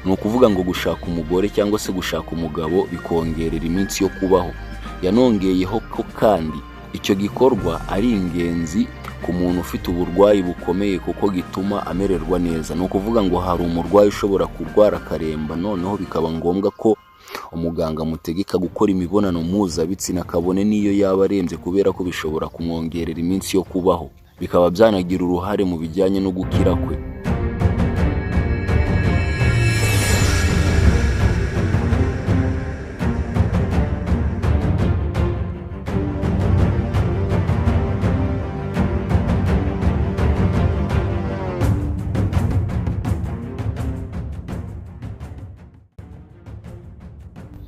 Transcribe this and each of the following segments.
ni ukuvuga ngo gushaka umugore cyangwa se gushaka umugabo bikongerera iminsi yo kubaho. Yanongeyeho ko kandi icyo gikorwa ari ingenzi ku muntu ufite uburwayi bukomeye kuko gituma amererwa neza. Ni ukuvuga ngo hari umurwayi ushobora kurwara akaremba, noneho bikaba ngombwa ko umuganga amutegeka gukora imibonano mpuzabitsina kabone n'iyo yaba arembye, kubera ko bishobora kumwongerera iminsi yo kubaho, bikaba byanagira uruhare mu bijyanye no gukira kwe.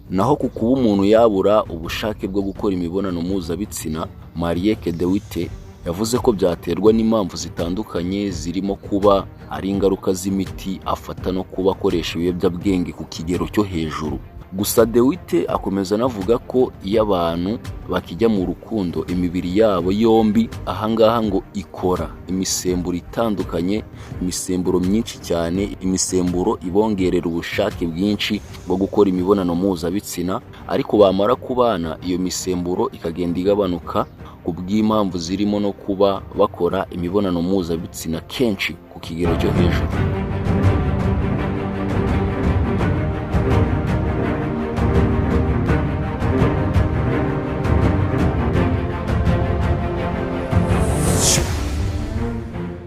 Naho ku kuba umuntu yabura ubushake bwo gukora imibonano mpuzabitsina, Marieke de Wit yavuze ko byaterwa n'impamvu zitandukanye, zirimo kuba ari ingaruka z'imiti afata no kuba akoresha ibiyobyabwenge ku kigero cyo hejuru. Gusa de Wit akomeza anavuga ko iyo abantu bakijya mu rukundo, imibiri yabo yombi ahangaha ngo ikora imisemburo itandukanye, imisemburo myinshi cyane, imisemburo ibongerera ubushake bwinshi bwo gukora imibonano mpuzabitsina, ariko bamara kubana iyo misemburo ikagenda igabanuka ku bw'impamvu zirimo no kuba bakora imibonano mpuzabitsina kenshi ku kigero cyo hejuru.